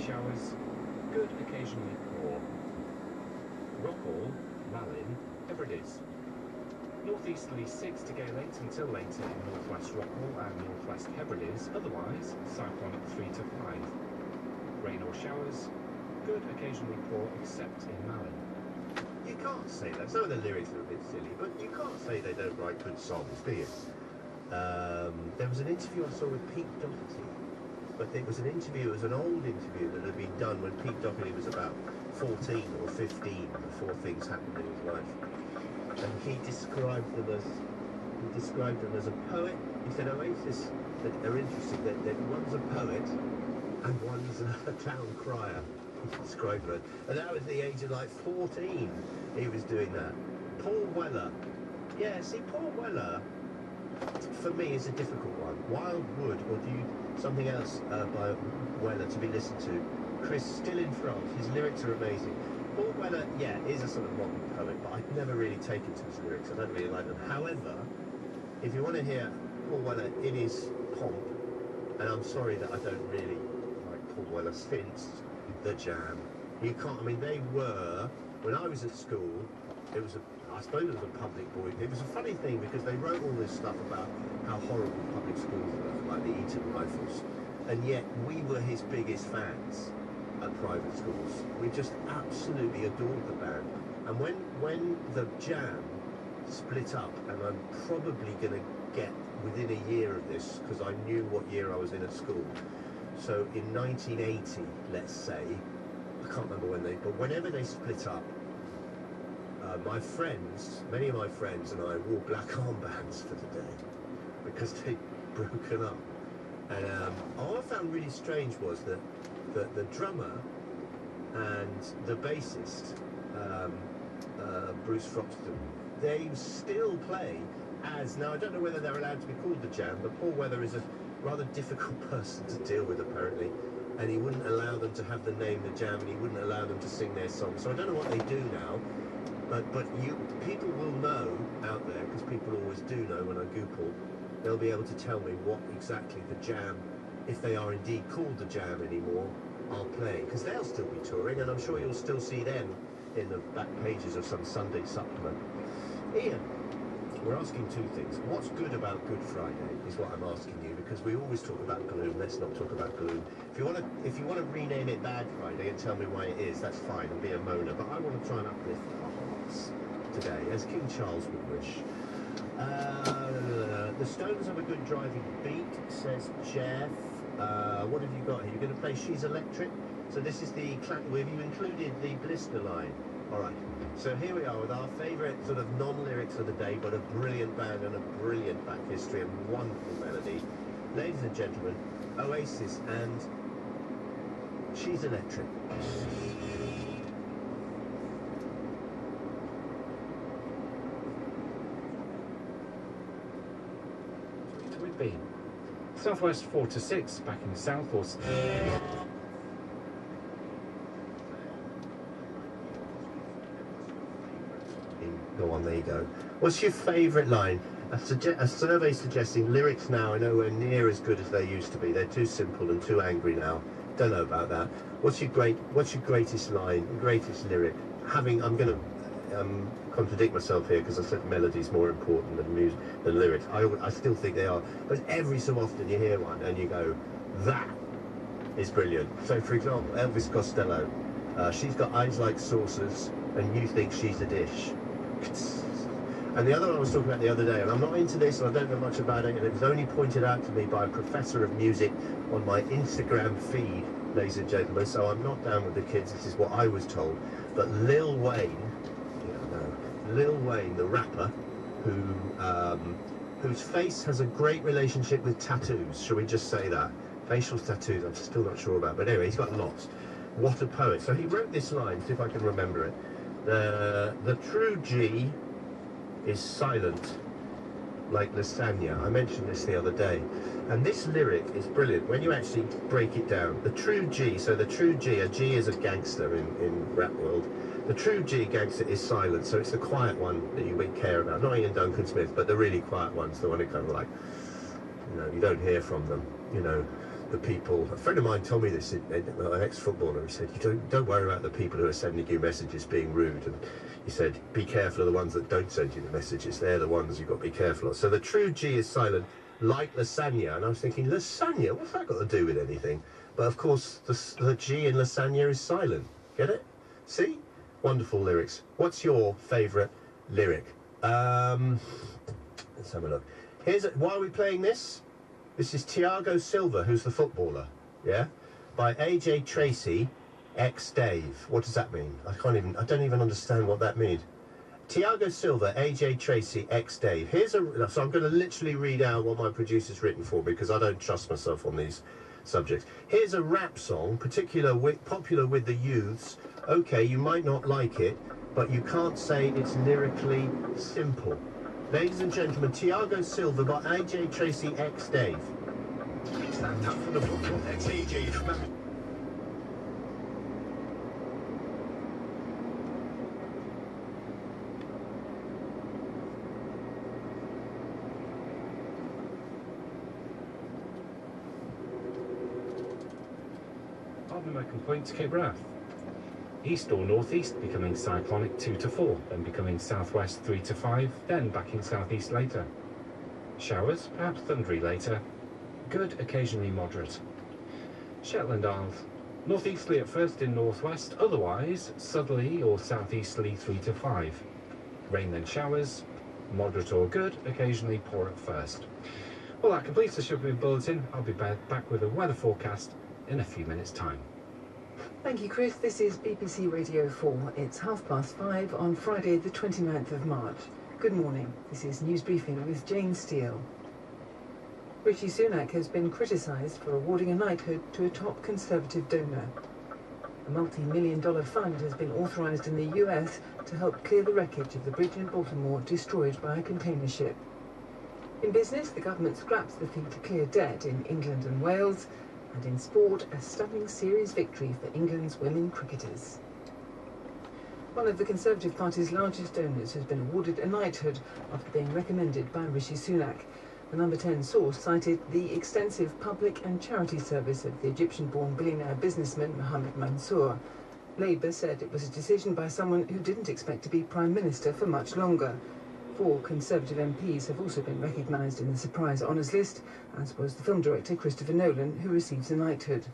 showers, good, occasionally poor. Rockall, Malin, Hebrides. Northeasterly 6 to gale 8 until later in northwest Rockall and northwest Hebrides, otherwise cyclonic 3 to 5. Rain or showers, good, occasionally poor, except in Malin. You can't say that. Some of the lyrics are a bit silly, but you can't say they don't write good songs, do you? There was an interview I saw with Pete Doherty, but it was an interview, it was an old interview that had been done when Pete Doherty was about 14 or 15 before things happened in his life. And he described them as a poet. He said Oasis that are interesting, that one's a poet and one's a town crier. He described it. And that was the age of like 14 he was doing that. Paul Weller. Yeah, see, Paul Weller, for me, is a difficult one. Wildwood, or do you something else by Weller to be listened to? Chris, Still in France. His lyrics are amazing. Paul Weller, yeah, is a sort of modern poet, but I've never really taken to his lyrics. I don't really like them. However, if you want to hear Paul Weller in his pomp, and I'm sorry that I don't really like Paul Weller since The Jam. You can't, I mean, they were, when I was at school, it was I suppose it was a public voice. It was a funny thing because they wrote all this stuff about how horrible public schools were, like the Eton Rifles, and yet we were his biggest fans at private schools. We just absolutely adored the band. And when The Jam split up, and I'm probably going to get within a year of this because I knew what year I was in at school. So in 1980, let's say, I can't remember when but whenever they split up, my friends, many of my friends and I wore black armbands for the day because they'd broken up. And what I found really strange was that the drummer and the bassist, Bruce Froxton, they still play as, now I don't know whether they're allowed to be called The Jam, but Paul Weller is a rather difficult person to deal with apparently, and he wouldn't allow them to have the name The Jam, and he wouldn't allow them to sing their songs. So I don't know what they do now, but people will know out there, because people always do know when I Google, they'll be able to tell me what exactly The Jam, if they are indeed called The Jam anymore, are playing, because they'll still be touring, and I'm sure you'll still see them in the back pages of some Sunday supplement. Ian, we're asking two things. What's good about Good Friday is what I'm asking you, because we always talk about gloom. Let's not talk about gloom. If you want to rename it Bad Friday and tell me why it is, that's fine, and be a moaner. But I want to try and uplift our hearts today, as King Charles would wish. The Stones have a good driving beat, says Jeff. What have you got here? You're going to play She's Electric. So this is the have you included the Blister line? All right. So here we are with our favourite sort of non-lyrics of the day, but a brilliant band and a brilliant back history and wonderful melody. Ladies and gentlemen, Oasis and She's Electric. We've been southwest 4 to 6, back in the south or Go on, there you go. What's your favourite line? A survey suggesting lyrics now are nowhere near as good as they used to be. They're too simple and too angry now. Don't know about that. What's your greatest line, greatest lyric? I'm going to contradict myself here because I said melody's more important than lyrics. I still think they are. But every so often you hear one and you go, that is brilliant. So for example, Elvis Costello, she's got eyes like saucers and you think she's a dish. And the other one I was talking about the other day, and I'm not into this, and I don't know much about it, and it was only pointed out to me by a professor of music on my Instagram feed, ladies and gentlemen, so I'm not down with the kids, this is what I was told. But Lil Wayne, the rapper, whose face has a great relationship with tattoos, shall we just say that? Facial tattoos, I'm still not sure about, but anyway, he's got lots. What a poet. So he wrote this line, see if I can remember it. The true G is silent, like lasagna. I mentioned this the other day. And this lyric is brilliant when you actually break it down. The true G, so the true G, a G is a gangster in rap world. The true G gangster is silent, so it's the quiet one that you would care about. Not Ian Duncan Smith, but the really quiet ones, the one who kind of like, you don't hear from them, the people. A friend of mine told me this, an ex-footballer. He said, "You don't worry about the people who are sending you messages being rude." And he said, "Be careful of the ones that don't send you the messages. They're the ones you've got to be careful of." So the true G is silent, like lasagna. And I was thinking, lasagna? What's that got to do with anything? But of course, the G in lasagna is silent. Get it? See? Wonderful lyrics. What's your favourite lyric? Let's have a look. Why are we playing this? This is Thiago Silva, who's the footballer, yeah? By AJ Tracy, ex-Dave. What does that mean? I don't even understand what that means. Thiago Silva, AJ Tracy, ex-Dave. So I'm going to literally read out what my producer's written for me because I don't trust myself on these subjects. Here's a rap song, popular with the youths. Okay, you might not like it, but you can't say it's lyrically simple. Ladies and gentlemen, Thiago Silva by AJ Tracy, ex-Dave. Stand up for the football, ex-AJ. Ardnamurchan Point to Cape Wrath. East or northeast becoming cyclonic 2 to 4, then becoming southwest 3 to 5, then backing southeast later. Showers, perhaps thundery later. Good, occasionally moderate. Shetland Isles. Northeasterly at first in northwest, otherwise southerly or southeasterly 3 to 5. Rain then showers, moderate or good, occasionally poor at first. Well, that completes the Shipping Bulletin. I'll be back with a weather forecast in a few minutes' time. Thank you, Chris. This is BBC Radio 4. It's 5:30 on Friday, the 29th of March. Good morning. This is News Briefing with Jane Steele. Rishi Sunak has been criticised for awarding a knighthood to a top Conservative donor. A multi-million-dollar fund has been authorised in the US to help clear the wreckage of the bridge in Baltimore destroyed by a container ship. In business, the government scraps the fee to clear debt in England and Wales. And in sport, a stunning series victory for England's women cricketers. One of the Conservative Party's largest donors has been awarded a knighthood after being recommended by Rishi Sunak. The Number 10 source cited the extensive public and charity service of the Egyptian-born billionaire businessman Mohamed Mansour. Labour said it was a decision by someone who didn't expect to be Prime Minister for much longer. 4 Conservative MPs have also been recognised in the surprise honours list, as was the film director Christopher Nolan, who receives a knighthood.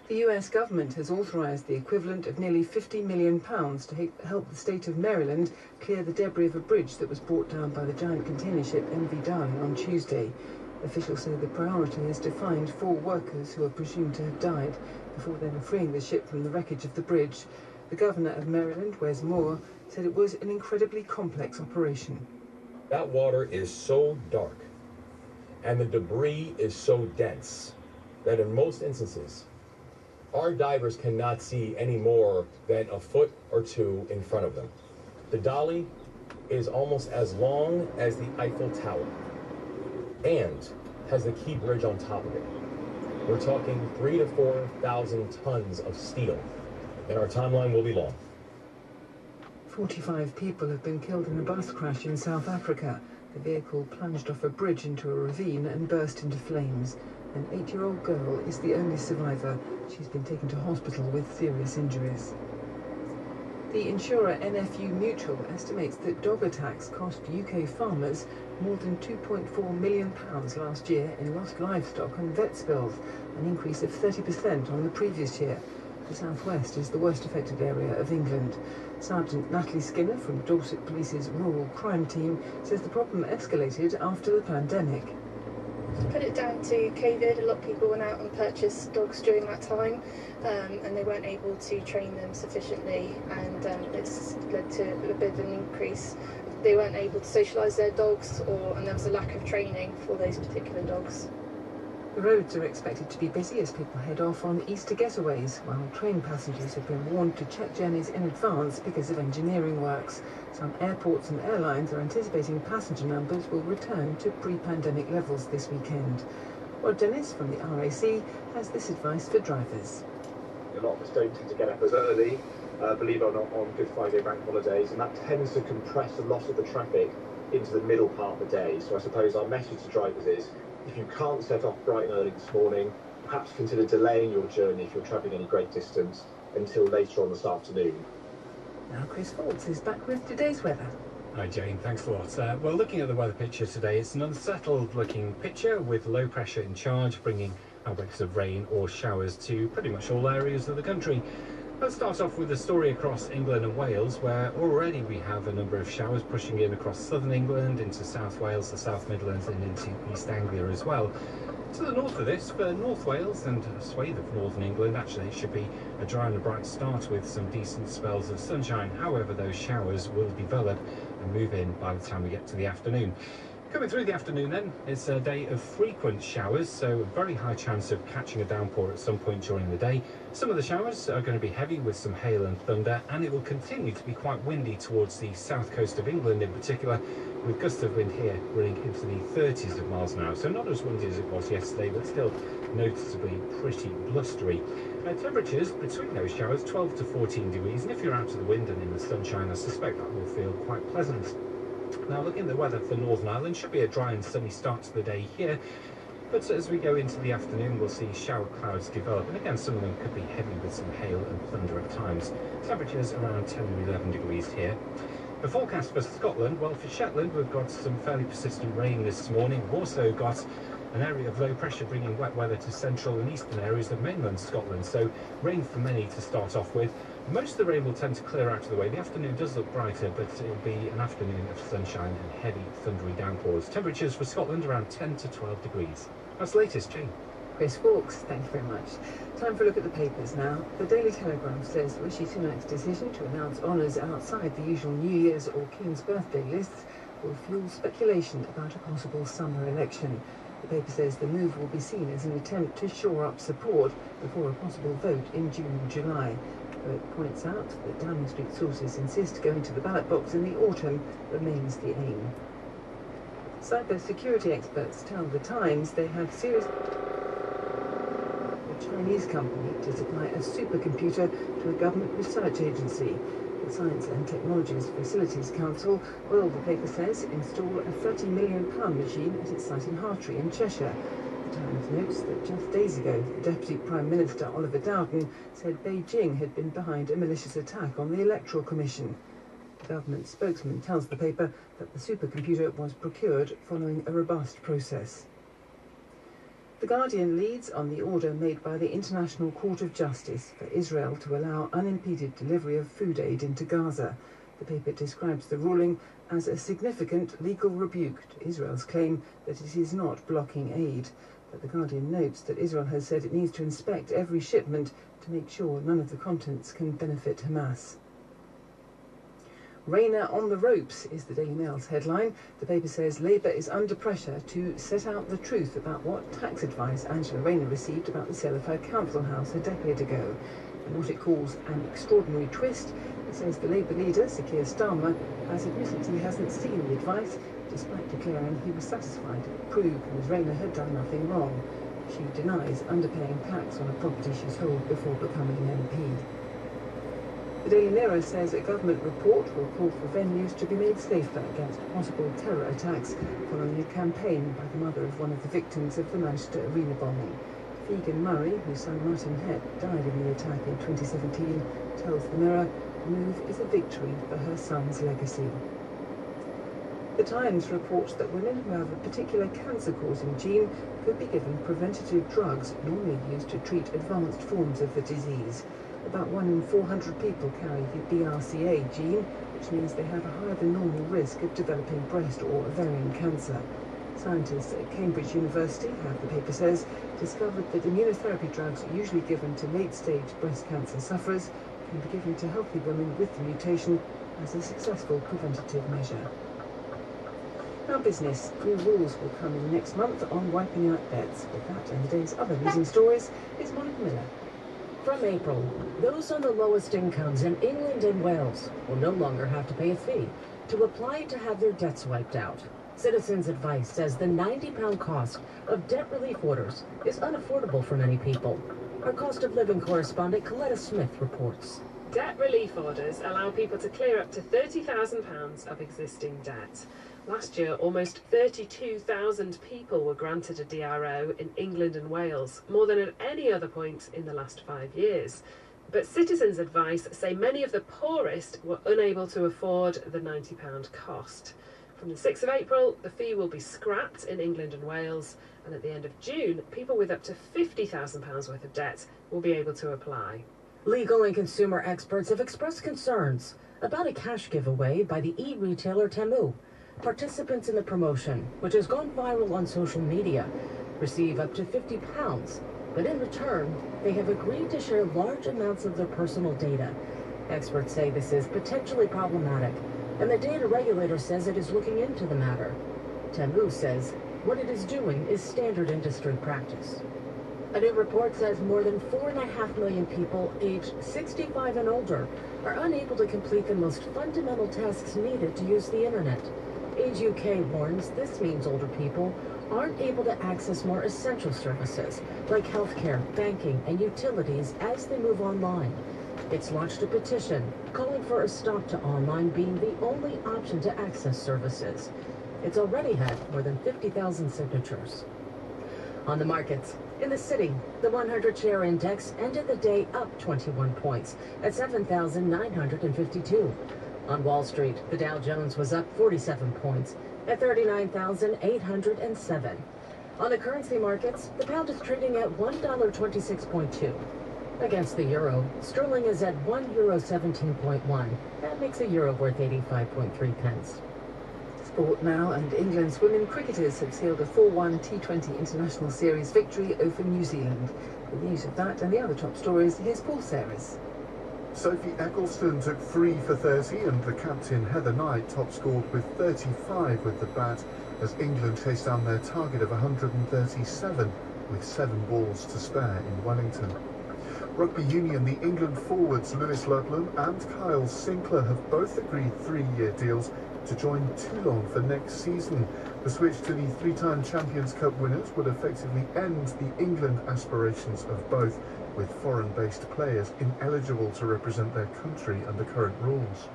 The US government has authorised the equivalent of nearly £50 million to help the state of Maryland clear the debris of a bridge that was brought down by the giant container ship MV Darling on Tuesday. Officials say the priority is to find 4 workers who are presumed to have died before then freeing the ship from the wreckage of the bridge. The governor of Maryland, Wes Moore, said it was an incredibly complex operation. That water is so dark and the debris is so dense that in most instances, our divers cannot see any more than a foot or 2 in front of them. The dolly is almost as long as the Eiffel Tower and has the Key Bridge on top of it. We're talking 3,000 to 4,000 tons of steel, and our timeline will be long. 45 people have been killed in a bus crash in South Africa. The vehicle plunged off a bridge into a ravine and burst into flames. An 8-year-old girl is the only survivor. She's been taken to hospital with serious injuries. The insurer NFU Mutual estimates that dog attacks cost UK farmers more than £2.4 million last year in lost livestock and vet spills, an increase of 30% on the previous year. The southwest is the worst affected area of England. Sergeant Natalie Skinner from Dorset Police's Rural Crime Team says the problem escalated after the pandemic. To put it down to COVID, a lot of people went out and purchased dogs during that time, and they weren't able to train them sufficiently, and it's led to a bit of an increase. They weren't able to socialise their dogs, and there was a lack of training for those particular dogs. The roads are expected to be busy as people head off on Easter getaways, while train passengers have been warned to check journeys in advance because of engineering works. Some airports and airlines are anticipating passenger numbers will return to pre-pandemic levels this weekend. Rod Dennis from the RAC has this advice for drivers. A lot of us don't tend to get up as early, believe it or not, on Good Friday bank holidays, and that tends to compress a lot of the traffic into the middle part of the day. So I suppose our message to drivers is, If you can't set off bright and early this morning, perhaps consider delaying your journey if you're travelling any great distance until later on this afternoon. Now Chris Fawkes is back with today's weather. Hi Jane, thanks a lot. Well, looking at the weather picture today, it's an unsettled looking picture with low pressure in charge, bringing outbreaks of rain or showers to pretty much all areas of the country. Let's start off with a story across England and Wales, where already we have a number of showers pushing in across southern England, into South Wales, the South Midlands and into East Anglia as well. To the north of this, for North Wales and a swathe of northern England, actually it should be a dry and a bright start with some decent spells of sunshine. However, those showers will develop and move in by the time we get to the afternoon. Coming through the afternoon then, it's a day of frequent showers, so a very high chance of catching a downpour at some point during the day. Some of the showers are going to be heavy with some hail and thunder, and it will continue to be quite windy towards the south coast of England in particular, with gusts of wind here running into the 30s of miles an hour. So not as windy as it was yesterday, but still noticeably pretty blustery. Temperatures between those showers 12 to 14 degrees, and if you're out of the wind and in the sunshine, I suspect that will feel quite pleasant. Now, looking at the weather for Northern Ireland, should be a dry and sunny start to the day here, but as we go into the afternoon we'll see shower clouds develop, and again some of them could be heavy with some hail and thunder at times. Temperatures around 10 or 11 degrees here. The forecast for Scotland, well, for Shetland we've got some fairly persistent rain this morning. We've also got an area of low pressure bringing wet weather to central and eastern areas of mainland Scotland, so rain for many to start off with. Most of the rain will tend to clear out of the way. The afternoon does look brighter, but it'll be an afternoon of sunshine and heavy thundery downpours. Temperatures for Scotland around 10 to 12 degrees. That's the latest, Jane. Chris Fawkes, thank you very much. Time for a look at the papers now. The Daily Telegraph says Rishi Sunak's decision to announce honours outside the usual New Year's or King's birthday lists will fuel speculation about a possible summer election. The paper says the move will be seen as an attempt to shore up support before a possible vote in June or July. But it points out that Downing Street sources insist going to the ballot box in the autumn remains the aim. Cyber security experts tell The Times they have serious... A Chinese company to supply a supercomputer to a government research agency. The Science and Technologies Facilities Council will, the paper says, install a £30 million machine at its site in Hartree in Cheshire. The Times notes that just days ago, the Deputy Prime Minister Oliver Dowden said Beijing had been behind a malicious attack on the Electoral Commission. The government spokesman tells the paper that the supercomputer was procured following a robust process. The Guardian leads on the order made by the International Court of Justice for Israel to allow unimpeded delivery of food aid into Gaza. The paper describes the ruling as a significant legal rebuke to Israel's claim that it is not blocking aid. But the Guardian notes that Israel has said it needs to inspect every shipment to make sure none of the contents can benefit Hamas. Rayner on the ropes is the Daily Mail's headline. The paper says Labour is under pressure to set out the truth about what tax advice Angela Rayner received about the sale of her council house a decade ago. In what it calls an extraordinary twist, it says the Labour leader, Sir Keir Starmer, has admitted he hasn't seen the advice, despite declaring he was satisfied it proved Ms Rayner had done nothing wrong. She denies underpaying tax on a property she sold before becoming an MP. The Daily Mirror says a government report will call for venues to be made safer against possible terror attacks following a campaign by the mother of one of the victims of the Manchester Arena bombing. Fegan Murray, whose son Martin Hepp died in the attack in 2017, tells the Mirror the move is a victory for her son's legacy. The Times reports that women who have a particular cancer-causing gene could be given preventative drugs normally used to treat advanced forms of the disease. About 1 in 400 people carry the BRCA gene, which means they have a higher than normal risk of developing breast or ovarian cancer. Scientists at Cambridge University have, the paper says, discovered that immunotherapy drugs usually given to late-stage breast cancer sufferers can be given to healthy women with the mutation as a successful preventative measure. Now business. New rules will come in next month on wiping out debts. With that and the day's other news and stories is Monica Miller. From April, those on the lowest incomes in England and Wales will no longer have to pay a fee to apply to have their debts wiped out. Citizens Advice says the £90 cost of debt relief orders is unaffordable for many people. Our cost of living correspondent Coletta Smith reports. Debt relief orders allow people to clear up to £30,000 of existing debt. Last year, almost 32,000 people were granted a DRO in England and Wales, more than at any other point in the last 5 years. But Citizens Advice say many of the poorest were unable to afford the £90 cost. From the 6th of April, the fee will be scrapped in England and Wales, and at the end of June, people with up to £50,000 worth of debt will be able to apply. Legal and consumer experts have expressed concerns about a cash giveaway by the e-retailer Temu. Participants in the promotion, which has gone viral on social media, receive up to £50, but in return, they have agreed to share large amounts of their personal data. Experts say this is potentially problematic, and the data regulator says it is looking into the matter. Temu says what it is doing is standard industry practice. A new report says more than 4.5 million people aged 65 and older are unable to complete the most fundamental tasks needed to use the internet. Age UK warns this means older people aren't able to access more essential services like healthcare, banking, and utilities as they move online. It's launched a petition calling for a stop to online being the only option to access services. It's already had more than 50,000 signatures. On the markets, in the city, the 100-share index ended the day up 21 points at 7,952. On Wall Street, the Dow Jones was up 47 points at 39,807. On the currency markets, the pound is trading at $1.26.2. Against the euro, sterling is at €1.17.1. That makes a euro worth 85.3 pence. Sport now, and England's women cricketers have sealed a 4-1 T20 International Series victory over New Zealand. With news of that and the other top stories, here's Paul Serres. Sophie Ecclestone took 3 for 30 and the captain Heather Knight top scored with 35 with the bat as England chased down their target of 137 with 7 balls to spare in Wellington. Rugby Union, the England forwards Lewis Ludlam and Kyle Sinclair have both agreed 3-year deals to join Toulon for next season. The switch to the 3-time Champions Cup winners would effectively end the England aspirations of both, with foreign-based players ineligible to represent their country under current rules.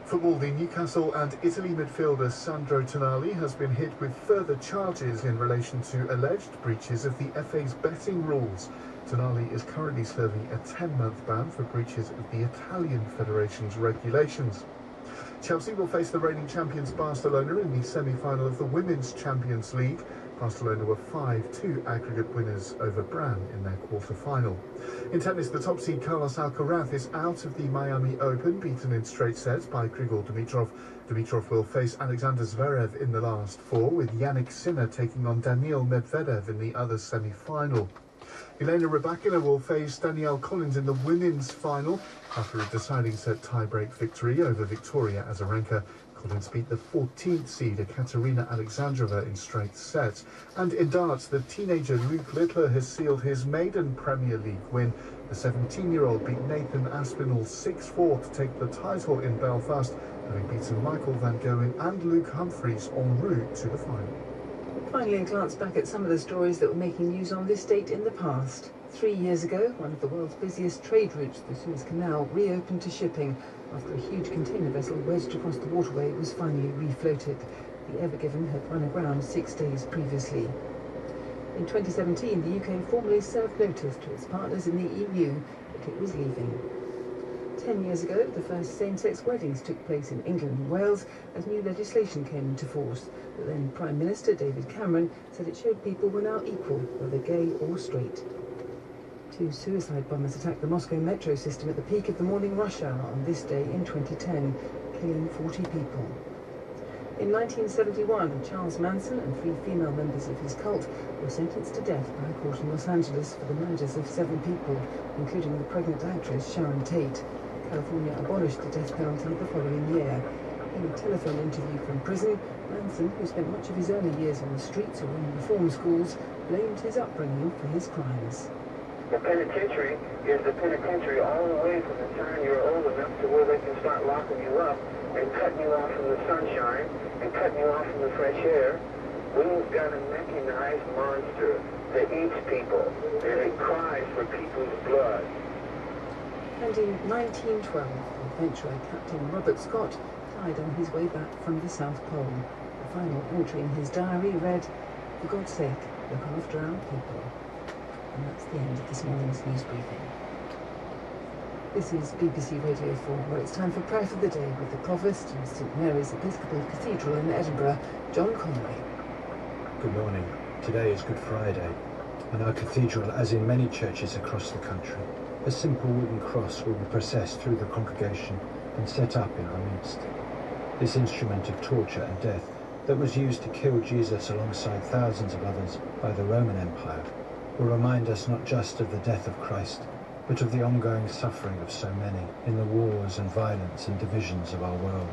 Football, the Newcastle and Italy midfielder Sandro Tonali has been hit with further charges in relation to alleged breaches of the FA's betting rules. Tonali is currently serving a 10-month ban for breaches of the Italian Federation's regulations. Chelsea will face the reigning champions Barcelona in the semi-final of the Women's Champions League. Barcelona were 5-2 aggregate winners over Brann in their quarter-final. In tennis, the top seed Carlos Alcaraz is out of the Miami Open, beaten in straight sets by Grigor Dimitrov. Dimitrov will face Alexander Zverev in the last 4, with Yannick Sinner taking on Daniil Medvedev in the other semi-final. Elena Rybakina will face Danielle Collins in the women's final after a deciding set tie-break victory over Victoria Azarenka. Collins beat the 14th seed Ekaterina Alexandrova in straight sets. And in darts, the teenager Luke Littler has sealed his maiden Premier League win. The 17-year-old beat Nathan Aspinall 6-4 to take the title in Belfast, having beaten Michael Van Gogh and Luke Humphreys en route to the final. Finally, a glance back at some of the stories that were making news on this date in the past. 3 years ago, one of the world's busiest trade routes, the Suez Canal, reopened to shipping after a huge container vessel wedged across the waterway was finally refloated. The Ever Given had run aground 6 days previously. In 2017, the UK formally served notice to its partners in the EU that it was leaving. 10 years ago, the first same-sex weddings took place in England and Wales as new legislation came into force. But then Prime Minister David Cameron said it showed people were now equal, whether gay or straight. 2 suicide bombers attacked the Moscow metro system at the peak of the morning rush hour on this day in 2010, killing 40 people. In 1971, Charles Manson and 3 female members of his cult were sentenced to death by a court in Los Angeles for the murders of 7 people, including the pregnant actress Sharon Tate. California abolished the death penalty the following year. In a telephone interview from prison, Manson, who spent much of his early years on the streets or in reform schools, blamed his upbringing for his crimes. The penitentiary is the penitentiary all the way from the time you're old enough to where they can start locking you up and cutting you off from the sunshine and cutting you off from the fresh air. We've got a mechanized monster that eats people and it cries for people's blood. And in 1912, adventurer Captain Robert Scott died on his way back from the South Pole. The final entry in his diary read, "For God's sake, look after our people." And that's the end of this morning's news briefing. This is BBC Radio 4, where it's time for Prayer for the Day with the Provost of St Mary's Episcopal Cathedral in Edinburgh, John Conway. Good morning. Today is Good Friday. In our cathedral, as in many churches across the country, a simple wooden cross will be processed through the congregation and set up in our midst. This instrument of torture and death that was used to kill Jesus alongside thousands of others by the Roman Empire will remind us not just of the death of Christ, but of the ongoing suffering of so many in the wars and violence and divisions of our world.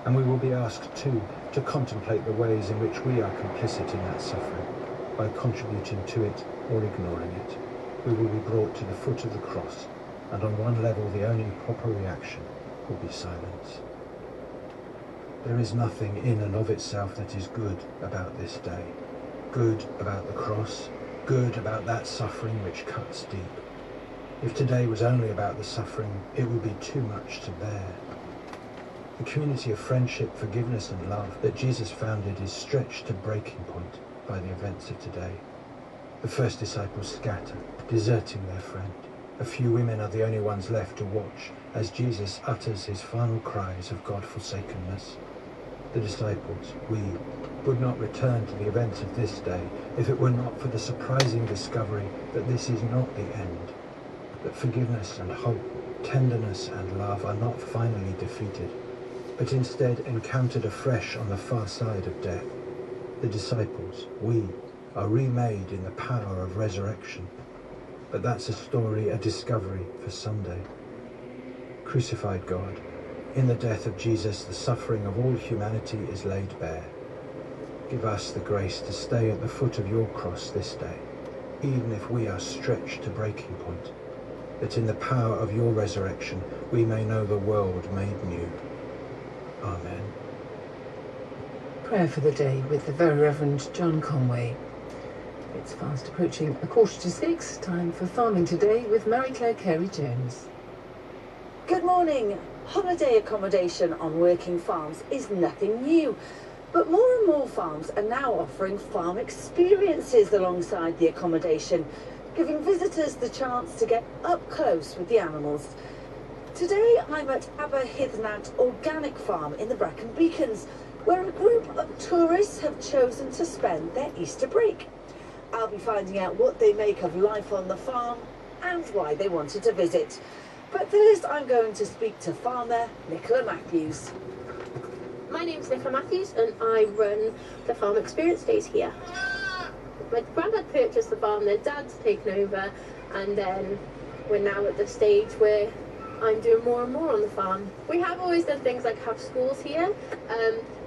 And we will be asked too to contemplate the ways in which we are complicit in that suffering, by contributing to it or ignoring it. We will be brought to the foot of the cross, and on one level the only proper reaction will be silence. There is nothing in and of itself that is good about this day. Good about the cross, good about that suffering which cuts deep. If today was only about the suffering, it would be too much to bear. The community of friendship, forgiveness and love that Jesus founded is stretched to breaking point by the events of today. The first disciples scatter, deserting their friend. A few women are the only ones left to watch as Jesus utters his final cries of God-forsakenness. The disciples, we, would not return to the events of this day if it were not for the surprising discovery that this is not the end, that forgiveness and hope, tenderness and love are not finally defeated, but instead encountered afresh on the far side of death. The disciples, we, are remade in the power of resurrection. But that's a story, a discovery for Sunday. Crucified God, in the death of Jesus, the suffering of all humanity is laid bare. Give us the grace to stay at the foot of your cross this day, even if we are stretched to breaking point, that in the power of your resurrection we may know the world made new. Amen. Prayer for the Day with the Very Reverend John Conway. It's fast approaching 5:45, time for Farming Today with Mary-Claire Carey-Jones. Good morning. Holiday accommodation on working farms is nothing new, but more and more farms are now offering farm experiences alongside the accommodation, giving visitors the chance to get up close with the animals. Today I'm at Aberhithnaut Organic Farm in the Brecon Beacons, where a group of tourists have chosen to spend their Easter break. I'll be finding out what they make of life on the farm and why they wanted to visit. But first I'm going to speak to farmer Nicola Matthews. My name's Nicola Matthews and I run the farm experience days here. My granddad purchased the farm, their dad's taken over, and then we're now at the stage where I'm doing more and more on the farm. We have always done things like have schools here,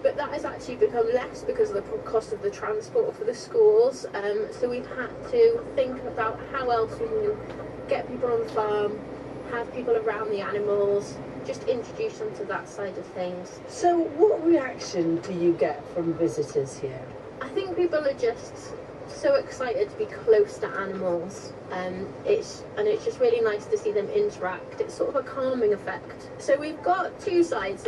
but that has actually become less because of the cost of the transport for the schools. So we've had to think about how else we can get people on the farm, have people around the animals, just introduce them to that side of things. So what reaction do you get from visitors here? I think people are just so excited to be close to animals. It's just really nice to see them interact. It's sort of a calming effect. So we've got two sides,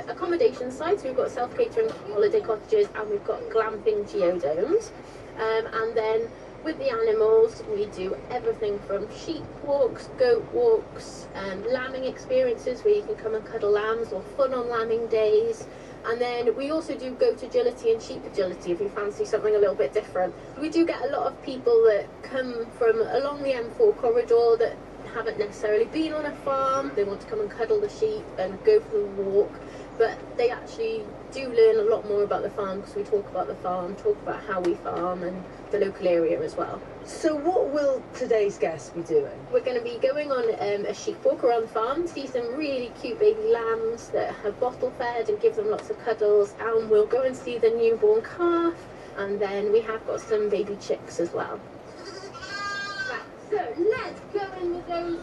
accommodation sides. We've got self-catering holiday cottages and we've got glamping geodomes. And then with the animals, we do everything from sheep walks, goat walks, lambing experiences where you can come and cuddle lambs, or fun on lambing days. And then we also do goat agility and sheep agility if you fancy something a little bit different. We do get a lot of people that come from along the M4 corridor that haven't necessarily been on a farm. They want to come and cuddle the sheep and go for a walk, but they actually do learn a lot more about the farm because we talk about the farm, talk about how we farm and the local area as well. So what will today's guests be doing? We're going to be going on a sheep walk around the farm, see some really cute baby lambs that have bottle fed and give them lots of cuddles, and we'll go and see the newborn calf, and then we have got some baby chicks as well. Right, so let's go in with those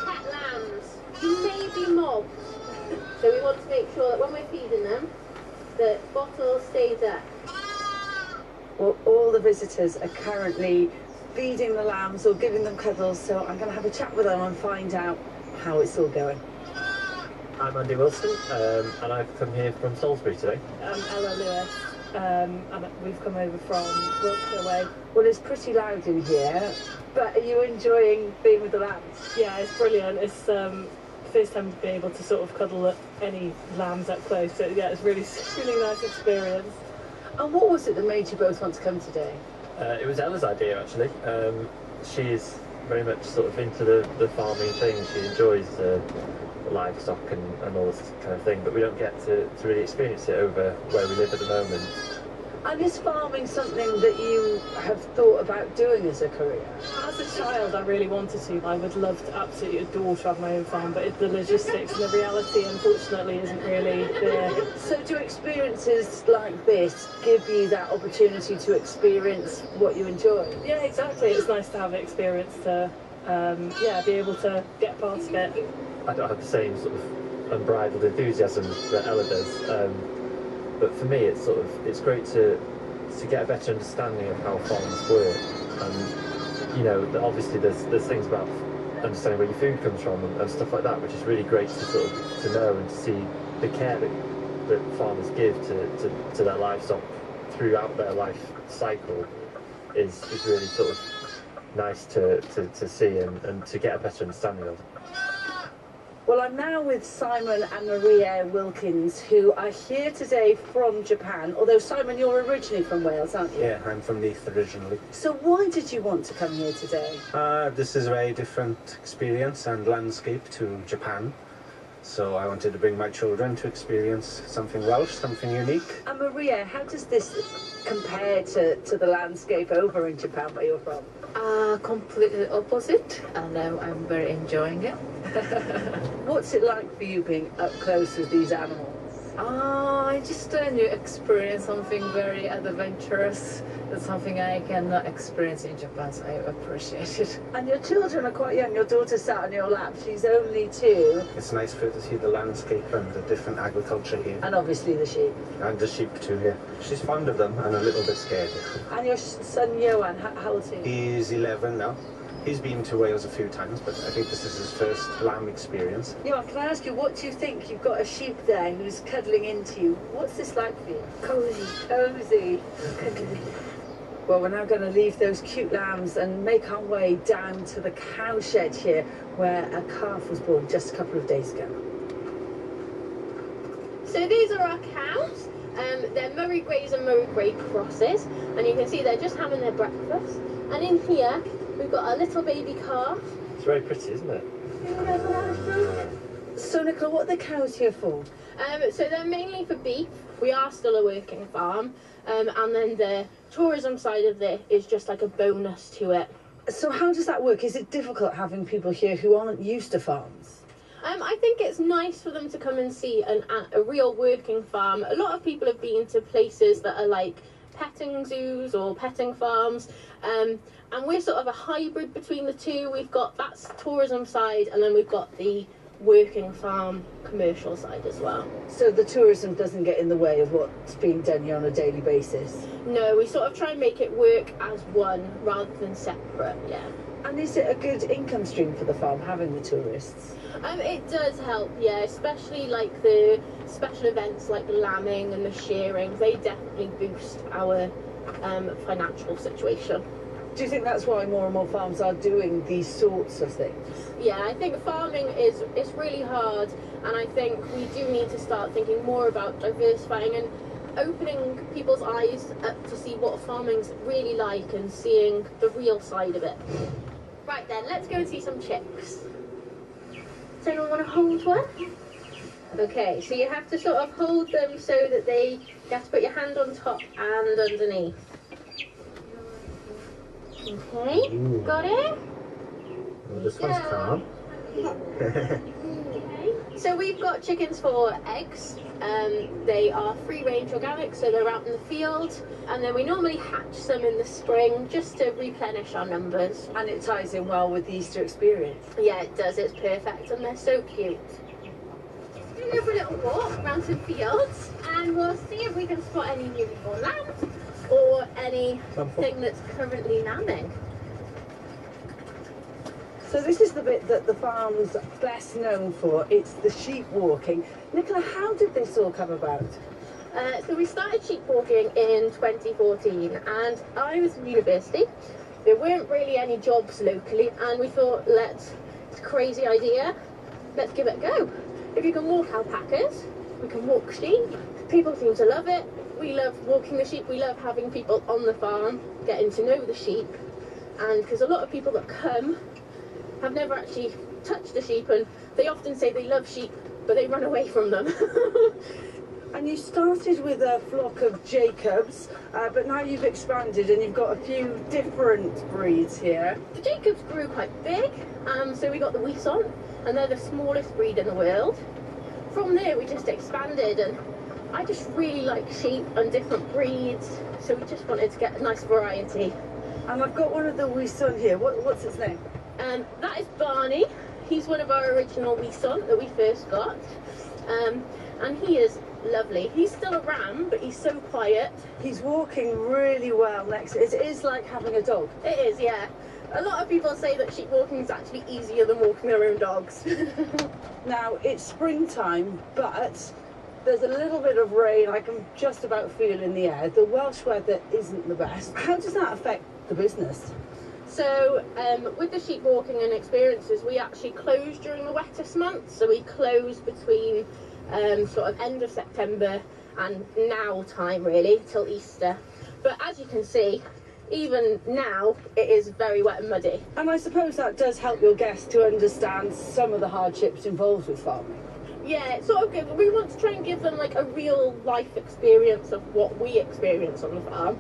pet lambs. You may be mobbed, so we want to make sure that when we're feeding them, the bottle stays up. Well, all the visitors are currently feeding the lambs or giving them cuddles, so I'm going to have a chat with them and find out how it's all going. I'm Andy Wilson, and I've come here from Salisbury today. I'm Ella Lewis, and we've come over from Wiltshire Way. Well, it's pretty loud in here, but are you enjoying being with the lambs? Yeah, it's brilliant. It's first time to be able to sort of cuddle any lambs up close. So yeah, it's really nice experience. And what was it that made you both want to come today? It was Ella's idea, actually. She's very much sort of into the farming thing. She enjoys the livestock and all this kind of thing, but we don't get to really experience it over where we live at the moment. And is farming something that you have thought about doing as a career? As a child, I really wanted to. I would love to, absolutely adore to have my own farm, but the logistics and the reality, unfortunately, isn't really there. So do experiences like this give you that opportunity to experience what you enjoy? Yeah, exactly. It's nice to have experience to, be able to get part of it. I don't have the same sort of unbridled enthusiasm that Ella does, but for me it's great to get a better understanding of how farms work, and you know, obviously there's things about understanding where your food comes from and stuff like that, which is really great to sort of to know and to see the care that farmers give to their livestock throughout their life cycle is really sort of nice to see and to get a better understanding of. Well, I'm now with Simon and Maria Wilkins, who are here today from Japan. Although, Simon, you're originally from Wales, aren't you? Yeah, I'm from Leith originally. So why did you want to come here today? This is a very different experience and landscape to Japan. So I wanted to bring my children to experience something Welsh, something unique. And Maria, how does this compare to the landscape over in Japan where you're from? Completely opposite, and I'm very enjoying it. What's it like for you being up close with these animals? I just new experience something very adventurous. That's something I cannot experience in Japan, so I appreciate it. And your children are quite young. Your daughter sat on your lap. She's only 2. It's nice for her to see the landscape and the different agriculture here. And obviously the sheep. And the sheep too, yeah. She's fond of them and a little bit scared. And your son Johan, how old is he? He's 11 now. He's been to Wales a few times, but I think this is his first lamb experience. Johan, can I ask you, what do you think? You've got a sheep there who's cuddling into you. What's this like for you? Cozy. Cozy. Cuddly. Well, we're now going to leave those cute lambs and make our way down to the cow shed here, where a calf was born just a couple of days ago. So these are our cows. They're Murray Greys and Murray Grey crosses, and you can see they're just having their breakfast. And in here, we've got a little baby calf. It's very pretty, isn't it? So, Nicola, what are the cows here for? So they're mainly for beef. We are still a working farm, and then the tourism side of it is just like a bonus to it. So how does that work? Is it difficult having people here who aren't used to farms? I think it's nice for them to come and see a real working farm. A lot of people have been to places that are like petting zoos or petting farms, and we're sort of a hybrid between the two. We've got that's tourism side, and then we've got the working farm commercial side as well. So the tourism doesn't get in the way of what's being done here on a daily basis? No, we sort of try and make it work as one rather than separate, yeah. And is it a good income stream for the farm, having the tourists? It does help, yeah, especially like the special events like the lambing and the shearing. They definitely boost our financial situation. Do you think that's why more and more farms are doing these sorts of things? Yeah, I think farming is really hard, and I think we do need to start thinking more about diversifying and opening people's eyes up to see what farming's really like and seeing the real side of it. Right then, let's go and see some chicks. Does anyone want to hold one? Okay, so you have to sort of hold them so that you have to put your hand on top and underneath. Okay, got it? Well, this one's calm. Okay. So we've got chickens for eggs. They are free-range organic, so they're out in the field. And then we normally hatch some in the spring just to replenish our numbers. And it ties in well with the Easter experience. Yeah, it does. It's perfect, and they're so cute. We're going to go for a little walk around some fields, and we'll see if we can spot any newly born lambs or anything that's currently lambing. So this is the bit that the farm's best known for. It's the sheep walking. Nicola, how did this all come about? So we started sheep walking in 2014, and I was in university. There weren't really any jobs locally, and we thought, it's a crazy idea, let's give it a go. If you can walk alpacas, we can walk sheep. People seem to love it. We love walking the sheep. We love having people on the farm, getting to know the sheep. And because a lot of people that come have never actually touched a sheep, and they often say they love sheep, but they run away from them. And you started with a flock of Jacobs, but now you've expanded and you've got a few different breeds here. The Jacobs grew quite big, so we got the Wissant, and they're the smallest breed in the world. From there we just expanded, and I just really like sheep and different breeds, so we just wanted to get a nice variety. And I've got one of the Wissant here. What's its name? That is Barney. He's one of our original Wissant that we first got, and he is lovely. He's still a ram, but he's so quiet. He's walking really well next to it. It is like having a dog. It is, yeah. A lot of people say that sheep walking is actually easier than walking their own dogs. Now, it's springtime, but there's a little bit of rain. I can just about feel in the air. The Welsh weather isn't the best. How does that affect the business? So, with the sheep walking and experiences, we actually close during the wettest months. So we close between sort of end of September and now time, really, till Easter. But as you can see, even now it is very wet and muddy. And I suppose that does help your guests to understand some of the hardships involved with farming. Yeah, it's sort of good. We want to try and give them like a real life experience of what we experience on the farm,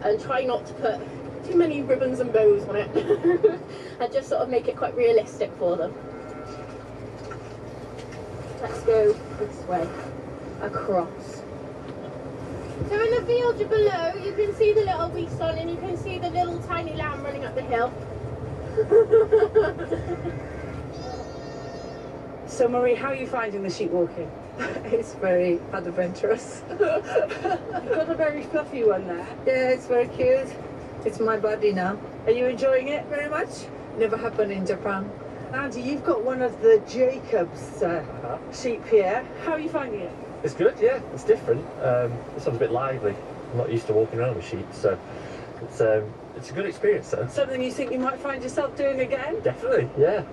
and try not to put too many ribbons and bows on it and just sort of make it quite realistic for them. Let's go this way, across. So in the field below, you can see the little Wissant, and you can see the little tiny lamb running up the hill. So Marie, how are you finding the sheep walking? It's very adventurous. You've got a very fluffy one there. Yeah, it's very cute. It's my body now. Are you enjoying it very much? Never happened in Japan. Andy, you've got one of the Jacobs sheep here. How are you finding it? It's good, yeah. It's different. This one's a bit lively. I'm not used to walking around with sheep, so it's a good experience, though. Something you think you might find yourself doing again? Definitely, yeah.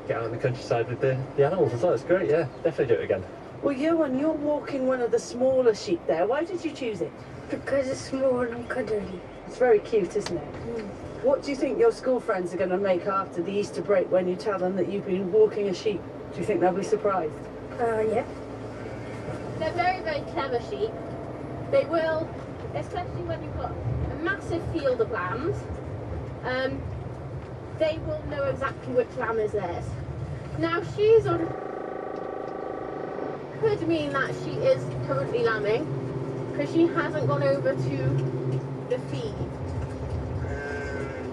Get out in the countryside with the animals as well. It's great, yeah. Definitely do it again. Well, Johan, you're walking one of the smaller sheep there. Why did you choose it? Because it's small and cuddly. It's very cute, isn't it? Mm. What do you think your school friends are going to make after the Easter break when you tell them that you've been walking a sheep? Do you think they'll be surprised? Yeah. They're very, very clever sheep. They will, especially when you've got a massive field of lambs, they will know exactly which lamb is theirs. Now she's on, could mean that she is currently lambing, because she hasn't gone over to the feed.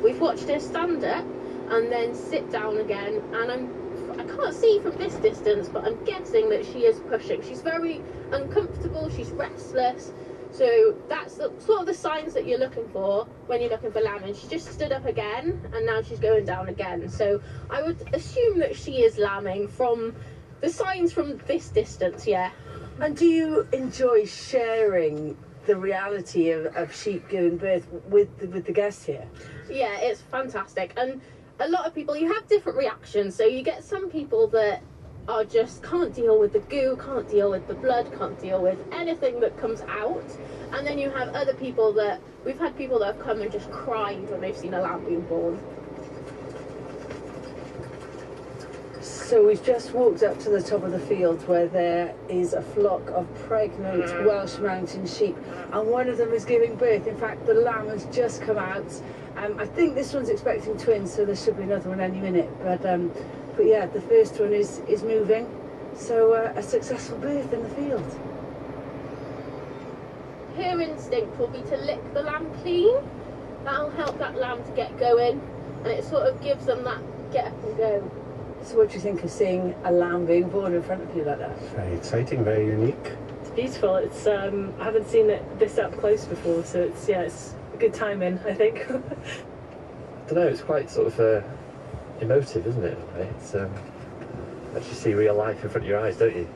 We've watched her stand up and then sit down again, and I can't see from this distance, but I'm guessing that she is pushing. She's very uncomfortable, she's restless, so that's sort of the signs that you're looking for when you're looking for lambing. She just stood up again, and now she's going down again, so I would assume that she is lambing from the signs from this distance, yeah. And do you enjoy sharing the reality of sheep giving birth with the guests here? Yeah, it's fantastic. And a lot of people, you have different reactions. So you get some people that are just can't deal with the goo, can't deal with the blood, can't deal with anything that comes out. And then you have other people that, we've had people that have come and just cried when they've seen a lamb being born. So we've just walked up to the top of the field where there is a flock of pregnant Welsh mountain sheep, and one of them is giving birth. In fact, the lamb has just come out. I think this one's expecting twins, so there should be another one any minute. But yeah, the first one is moving. So a successful birth in the field. Her instinct will be to lick the lamb clean. That'll help that lamb to get going, and it sort of gives them that get up and go. So what do you think of seeing a lamb being born in front of you like that? Very exciting, very unique. It's beautiful. It's I haven't seen it this up close before, so it's a good timing, I think. I don't know, it's quite sort of emotive, isn't it? In a way? It's actually see real life in front of your eyes, don't you?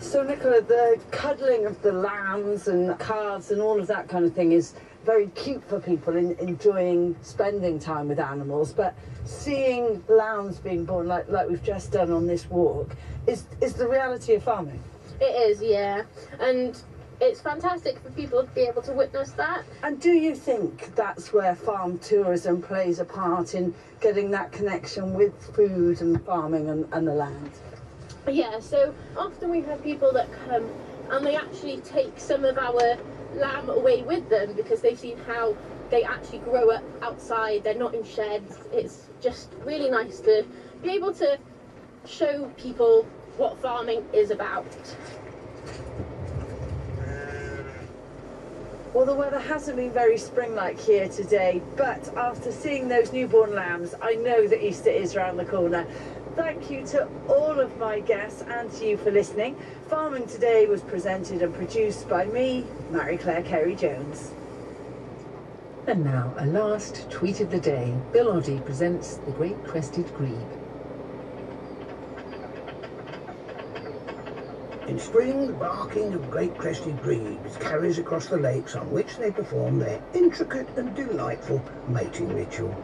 So Nicola, the cuddling of the lambs and calves and all of that kind of thing is very cute for people enjoying spending time with animals, but seeing lambs being born like we've just done on this walk is the reality of farming. It is, yeah, and it's fantastic for people to be able to witness that. And do you think that's where farm tourism plays a part in getting that connection with food and farming and the land? Yeah, so often we have people that come and they actually take some of our lamb away with them because they've seen how they actually grow up outside. They're not in sheds. It's just really nice to be able to show people what farming is about. Well, the weather hasn't been very spring-like here today, but after seeing those newborn lambs, I know that Easter is round the corner. Thank you to all of my guests and to you for listening. Farming Today was presented and produced by me, Mary-Claire Carey-Jones. And now, a last tweet of the day. Bill Oddie presents the Great Crested Grebe. In spring, the barking of great crested grebes carries across the lakes on which they perform their intricate and delightful mating ritual.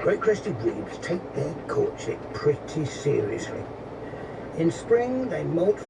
Great crested grebes take their courtship pretty seriously. In spring, they molt